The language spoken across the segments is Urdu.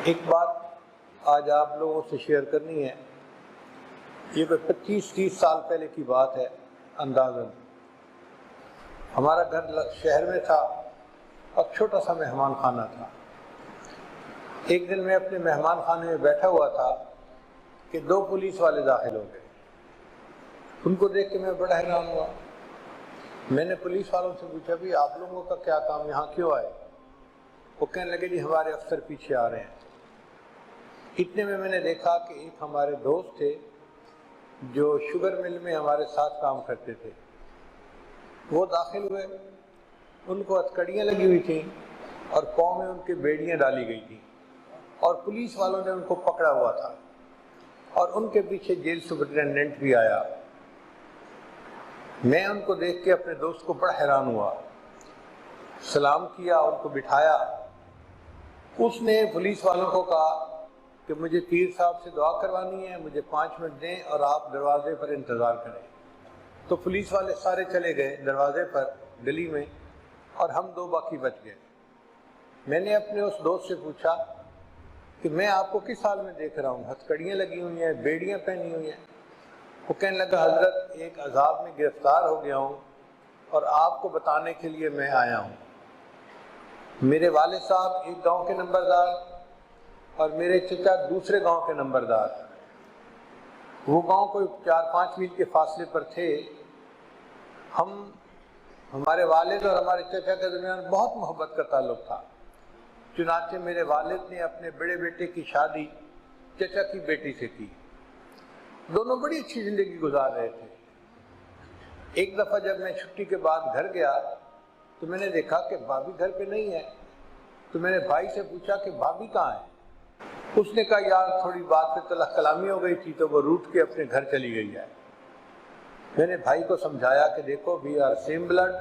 ایک بات آج آپ لوگوں سے شیئر کرنی ہے. یہ کوئی 25-30 سال پہلے کی بات ہے اندازاً. ہمارا گھر شہر میں تھا اور چھوٹا سا مہمان خانہ تھا. ایک دن میں اپنے مہمان خانے میں بیٹھا ہوا تھا کہ 2 پولیس والے داخل ہو گئے. ان کو دیکھ کے میں بڑا حیران ہوا. میں نے پولیس والوں سے پوچھا بھی آپ لوگوں کا کیا کام، یہاں کیوں آئے؟ وہ کہنے لگے جی ہمارے افسر پیچھے آ رہے ہیں. اتنے میں نے دیکھا کہ ایک ہمارے دوست تھے جو شوگر مل میں ہمارے ساتھ کام کرتے تھے. وہ داخل ہوئے. ان کو ہتھکڑیاں لگی ہوئی تھیں اور پاؤں میں ان کے بیڑیاں ڈالی گئی تھیں اور پولیس والوں نے ان کو پکڑا ہوا تھا اور ان کے پیچھے جیل سپرنٹینڈنٹ بھی آیا. میں ان کو دیکھ کے اپنے دوست کو بڑا حیران ہوا. سلام کیا، ان کو بٹھایا. اس نے پولیس والوں کو کہا کہ مجھے پیر صاحب سے دعا کروانی ہے، مجھے 5 منٹ دیں اور آپ دروازے پر انتظار کریں. تو پولیس والے سارے چلے گئے دروازے پر گلی میں اور ہم 2 باقی بچ گئے. میں نے اپنے اس دوست سے پوچھا کہ میں آپ کو کس حال میں دیکھ رہا ہوں، ہتھکڑیاں لگی ہوئی ہیں، بیڑیاں پہنی ہوئی ہیں. وہ کہنے لگا حضرت ایک عذاب میں گرفتار ہو گیا ہوں اور آپ کو بتانے کے لیے میں آیا ہوں. میرے والد صاحب ایک گاؤں کے نمبردار اور میرے چچا دوسرے گاؤں کے نمبردار. وہ گاؤں کوئی 4-5 میل کے فاصلے پر تھے. ہمارے والد اور ہمارے چچا کے درمیان بہت محبت کا تعلق تھا. چنانچہ میرے والد نے اپنے بڑے بیٹے کی شادی چچا کی بیٹی سے کی. دونوں بڑی اچھی زندگی گزار رہے تھے. ایک دفعہ جب میں چھٹی کے بعد گھر گیا تو میں نے دیکھا کہ بھابھی گھر پہ نہیں ہے. تو میں نے بھائی سے پوچھا کہ بھابھی کہاں ہے؟ اس نے کہا یار تھوڑی بات پہ تلخ کلامی ہو گئی تھی تو وہ روٹ کے اپنے گھر چلی گئی ہے. میں نے بھائی کو سمجھایا کہ دیکھو وی آر سیم بلڈ،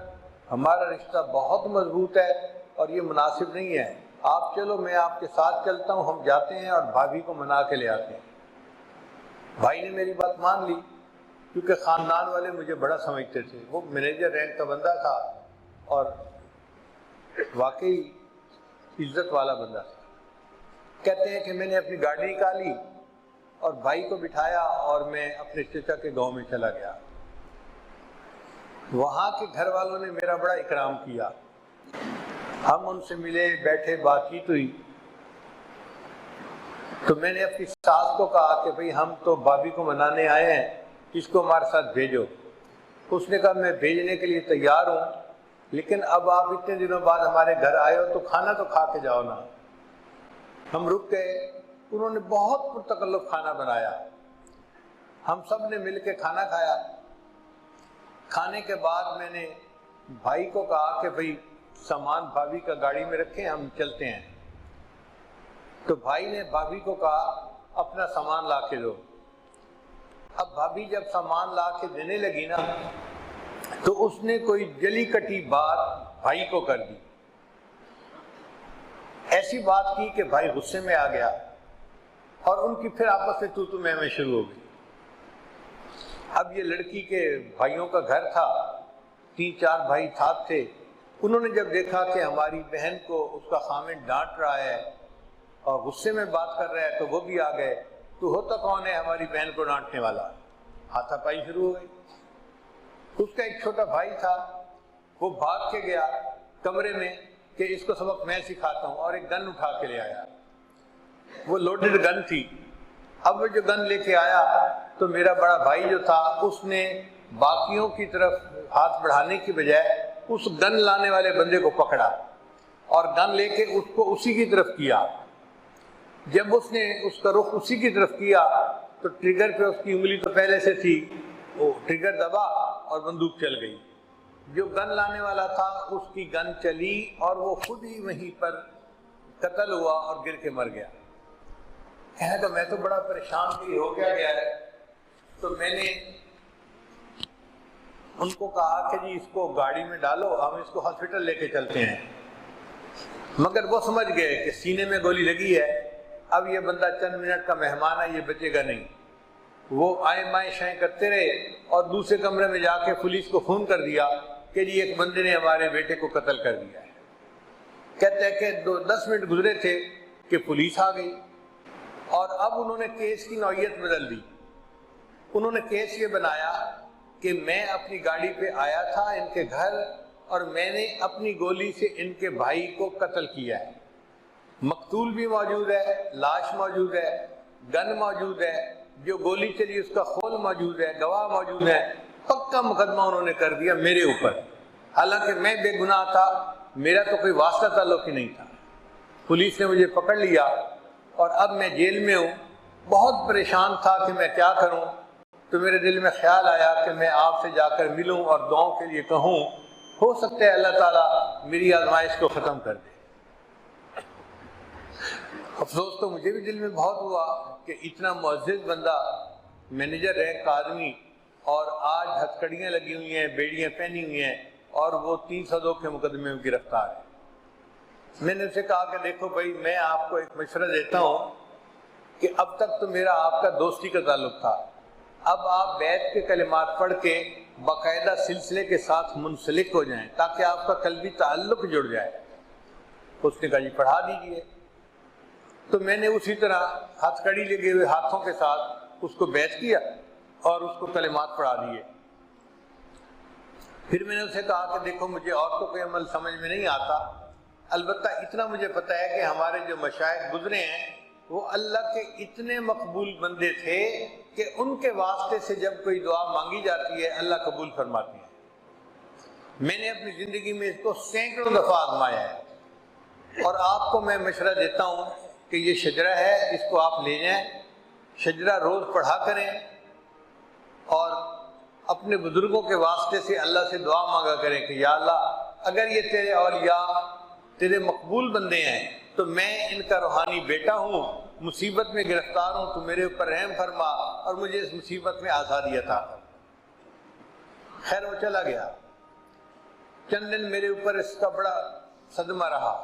ہمارا رشتہ بہت مضبوط ہے اور یہ مناسب نہیں ہے. آپ چلو میں آپ کے ساتھ چلتا ہوں، ہم جاتے ہیں اور بھابھی کو منا کے لے آتے ہیں. بھائی نے میری بات مان لی کیونکہ خاندان والے مجھے بڑا سمجھتے تھے. وہ مینیجر رینک کا بندہ تھا اور واقعی عزت والا بندہ تھا. کہتے ہیں کہ میں نے اپنی گاڑی نکالی اور بھائی کو بٹھایا اور میں اپنے چچا کے گاؤں میں چلا گیا. وہاں کے گھر والوں نے میرا بڑا اکرام کیا. ہم ان سے ملے، بیٹھے، بات چیت ہوئی. تو میں نے اپنی ساس کو کہا کہ بھئی ہم تو بھابھی کو منانے آئے ہیں، اس کو ہمارے ساتھ بھیجو. اس نے کہا میں بھیجنے کے لیے تیار ہوں، لیکن اب آپ اتنے دنوں بعد ہمارے گھر آئے ہو تو کھانا تو کھا کے جاؤ نا. ہم رک گئے. انہوں نے بہت پرتکلف کھانا بنایا. ہم سب نے مل کے کھانا کھایا. کھانے کے بعد میں نے بھائی کو کہا کہ بھئی سامان بھابھی کا گاڑی میں رکھیں، ہم چلتے ہیں. تو بھائی نے بھابھی کو کہا اپنا سامان لا کے دو. اب بھابھی جب سامان لا کے دینے لگی نا تو اس نے کوئی جلی کٹی بات بھائی کو کر دی. ایسی بات کی کہ بھائی غصے میں آ گیا اور ان کی پھر آپس میں تو میں شروع ہو گئی. اب یہ لڑکی کے بھائیوں کا گھر تھا، 3-4 بھائی ساتھ تھے. انہوں نے جب دیکھا کہ ہماری بہن کو اس کا خامن ڈانٹ رہا ہے اور غصے میں بات کر رہا ہے تو وہ بھی آ گئے. تو ہوتا کون ہے ہماری بہن کو ڈانٹنے والا؟ ہاتھا پائی شروع ہو گئی. اس کا ایک چھوٹا بھائی تھا، وہ بھاگ کے گیا کمرے میں کہ اس کو سبق میں سکھاتا ہوں، اور ایک گن اٹھا کے لے آیا. وہ لوڈڈ گن تھی. اب وہ جو گن لے کے آیا تو میرا بڑا بھائی جو تھا اس نے باقیوں کی طرف ہاتھ بڑھانے کی بجائے اس گن لانے والے بندے کو پکڑا اور گن لے کے اس کو اسی کی طرف کیا. جب اس نے اس کا رخ اسی کی طرف کیا تو ٹریگر پہ اس کی انگلی تو پہلے سے تھی، وہ ٹریگر دبا اور بندوق چل گئی. جو گن لانے والا تھا اس کی گن چلی اور وہ خود ہی وہیں پر قتل ہوا اور گر کے مر گیا. کہنے کا میں تو بڑا پریشان بھی ہو گیا ہے. تو میں نے ان کو کہا کہ جی اس کو گاڑی میں ڈالو، ہم اس کو ہاسپٹل لے کے چلتے ہیں. مگر وہ سمجھ گئے کہ سینے میں گولی لگی ہے، اب یہ بندہ چند منٹ کا مہمان ہے، یہ بچے گا نہیں. وہ آئیں مائیں شائیں کرتے رہے اور دوسرے کمرے میں جا کے پولیس کو فون کر دیا کہ جی ایک بندے نے ہمارے بیٹے کو قتل کر دیا ہے. کہتے ہیں کہ 10 منٹ گزرے تھے کہ پولیس آ گئی، اور اب انہوں نے کیس کی نوعیت بدل دی۔ انہوں نے کیس یہ بنایا کہ میں اپنی گاڑی پہ آیا تھا ان کے گھر، اور میں نے اپنی گولی سے ان کے بھائی کو قتل کیا ہے۔ مقتول بھی موجود ہے، لاش موجود ہے، گن موجود ہے، جو گولی چلی اس کا خول موجود ہے، گواہ موجود ہے، پکا مقدمہ انہوں نے کر دیا میرے اوپر، حالانکہ میں بے گناہ تھا، میرا تو کوئی واسطہ تعلق ہی نہیں تھا۔ پولیس نے مجھے پکڑ لیا اور اب میں جیل میں ہوں، بہت پریشان تھا کہ میں کیا کروں، تو میرے دل میں خیال آیا کہ میں آپ سے جا کر ملوں اور دعاؤں کے لیے کہوں، ہو سکتا ہے اللہ تعالیٰ میری آزمائش کو ختم کر دے۔ افسوس تو مجھے بھی دل میں بہت ہوا کہ اتنا معزز بندہ، مینیجر رینک کا آدمی، اور آج ہتھکڑیاں لگی ہوئی ہیں، بیڑیاں پہنی ہوئی ہیں، اور وہ 302 کے مقدمے میں گرفتار ہے۔ میں نے اسے کہا کہ دیکھو بھائی، میں آپ کو ایک مشورہ دیتا ہوں کہ اب تک تو میرا آپ کا دوستی کا تعلق تھا، اب آپ بیعت کے کلمات پڑھ کے باقاعدہ سلسلے کے ساتھ منسلک ہو جائیں تاکہ آپ کا قلبی تعلق جڑ جائے۔ اس نے کہا جی پڑھا دیجئے۔ تو میں نے اسی طرح ہتھ کڑی لگے ہوئے ہاتھوں کے ساتھ اس کو بیعت کیا اور اس کو کلمات پڑھا دیے۔ پھر میں نے اسے کہا کہ دیکھو مجھے اور تو کوئی عمل سمجھ میں نہیں آتا، البتہ اتنا مجھے پتہ ہے کہ ہمارے جو مشائخ گزرے ہیں وہ اللہ کے اتنے مقبول بندے تھے کہ ان کے واسطے سے جب کوئی دعا مانگی جاتی ہے اللہ قبول فرماتے ہیں۔ میں نے اپنی زندگی میں اس کو سینکڑوں دفعہ آزمایا ہے، اور آپ کو میں مشورہ دیتا ہوں کہ یہ شجرہ ہے، اس کو آپ لے جائیں، شجرہ روز پڑھا کریں، اور اپنے بزرگوں کے واسطے سے اللہ سے دعا مانگا کریں کہ یا اللہ اگر یہ تیرے اولیاء تیرے مقبول بندے ہیں تو میں ان کا روحانی بیٹا ہوں، مصیبت میں گرفتار ہوں، تو میرے اوپر رحم فرما اور مجھے اس مصیبت میں آزادی عطا کر۔ خیر وہ چلا گیا۔ چند دن میرے اوپر اس کا بڑا صدمہ رہا،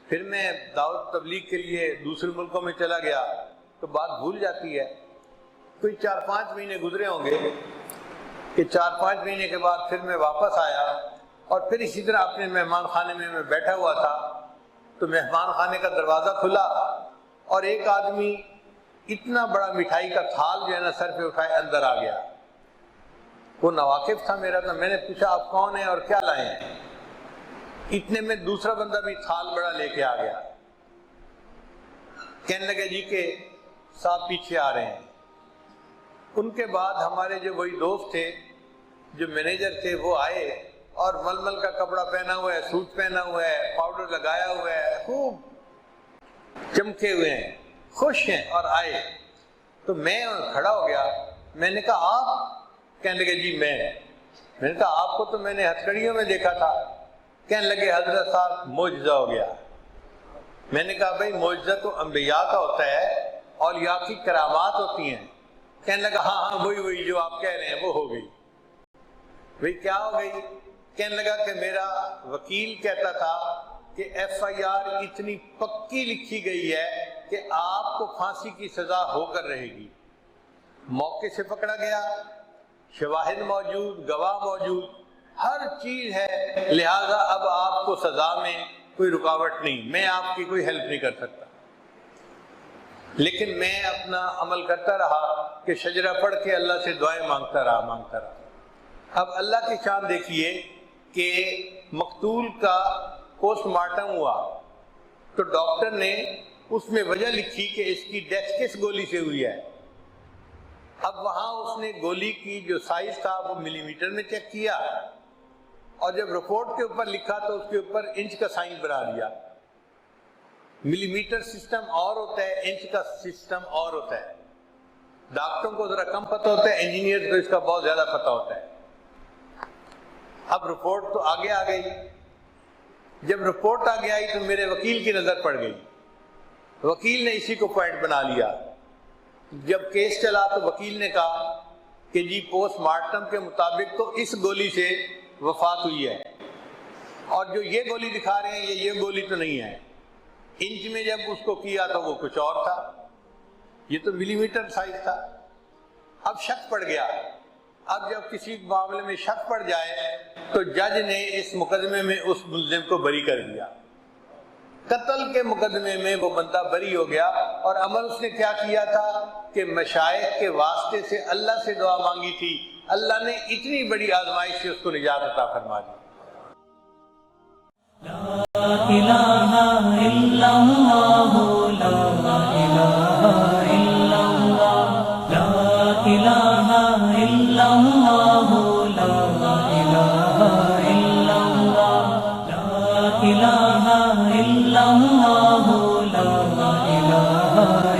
پھر میں دعوت تبلیغ کے لیے دوسرے ملکوں میں چلا گیا تو بات بھول جاتی ہے۔ کوئی 4-5 مہینے گزرے ہوں گے کہ 4-5 مہینے کے بعد پھر میں واپس آیا، اور پھر اسی طرح اپنے مہمان خانے میں بیٹھا ہوا تھا، تو مہمان خانے کا دروازہ کھلا اور ایک آدمی اتنا بڑا مٹھائی کا تھال جو ہے نا سر پہ اٹھائے اندر آ گیا۔ وہ ناواقف تھا میرا، تو میں نے پوچھا آپ کون ہیں اور کیا لائے ہیں؟ اتنے میں دوسرا بندہ بھی تھال بڑا لے کے آ گیا، کہنے لگے جی کہ صاحب پیچھے آ رہے ہیں۔ ان کے بعد ہمارے جو وہی دوست تھے جو مینیجر تھے وہ آئے، اور ململ کا کپڑا پہنا ہوا ہے، سوٹ پہنا ہوا ہے، پاؤڈر لگایا ہوا ہے، خوب چمکے ہوئے ہیں، خوش ہیں، اور آئے۔ تو میں کھڑا ہو گیا، میں نے کہا آپ؟ کہنے لگے جی میں نے کہا آپ کو تو میں نے ہتھکڑیوں میں دیکھا تھا۔ کہنے لگے حضرت صاحب معجزہ ہو گیا۔ میں نے کہا بھائی معجزہ تو انبیاء کا ہوتا ہے، اولیاء کی کرامات ہوتی ہیں۔ کہنے لگا ہاں وہی جو آپ کہہ رہے ہیں وہ ہو گئی۔ بھئی کیا ہو گئی؟ کہنے لگا کہ میرا وکیل کہتا تھا کہ FIR اتنی پکی لکھی گئی ہے کہ آپ کو پھانسی کی سزا ہو کر رہے گی۔ موقع سے پکڑا گیا، شواہد موجود، گواہ موجود، ہر چیز ہے، لہذا اب آپ کو سزا میں کوئی رکاوٹ نہیں، میں آپ کی کوئی ہیلپ نہیں کر سکتا۔ لیکن میں اپنا عمل کرتا رہا کہ شجرہ پڑھ کے اللہ سے دعائیں مانگتا رہا۔ اب اللہ کی شان دیکھیے کہ مقتول کا پوسٹ مارٹم ہوا تو ڈاکٹر نے اس میں وجہ لکھی کہ اس کی ڈیتھ کس گولی سے ہوئی ہے۔ اب وہاں اس نے گولی کی جو سائز تھا وہ ملی میٹر میں چیک کیا، اور جب رپورٹ کے اوپر لکھا تو اس کے اوپر انچ کا سائن بنا دیا۔ ملی میٹر سسٹم اور ہوتا ہے، انچ کا سسٹم اور ہوتا ہے۔ ڈاکٹروں کو ذرا کم پتہ ہوتا ہے، انجینئر کو اس کا بہت زیادہ پتہ ہوتا ہے۔ اب رپورٹ تو آگے آ گئی، جب رپورٹ آگے آئی تو میرے وکیل کی نظر پڑ گئی، وکیل نے اسی کو پوائنٹ بنا لیا۔ جب کیس چلا تو وکیل نے کہا کہ جی پوسٹ مارٹم کے مطابق تو اس گولی سے وفات ہوئی ہے، اور جو یہ گولی دکھا رہے ہیں یہ گولی تو نہیں ہے۔ انچ میں جب اس کو کیا تو وہ کچھ اور تھا، یہ تو ملی میٹر سائز تھا۔ اب شک پڑ گیا۔ اب جب کسی معاملے میں شک پڑ جائے تو جج نے اس مقدمے میں اس ملزم کو بری کر دیا۔ قتل کے مقدمے میں وہ بندہ بری ہو گیا، اور عمل اس نے کیا کیا تھا کہ مشائخ کے واسطے سے اللہ سے دعا مانگی تھی، اللہ نے اتنی بڑی آزمائش سے اس کو نجات عطا فرما دی۔ لا الہ الا اللہ، لا الہ الا اللہ، لا الہ الا اللہ، لا الہ الا اللہ، لا الہ الا اللہ، لا الہ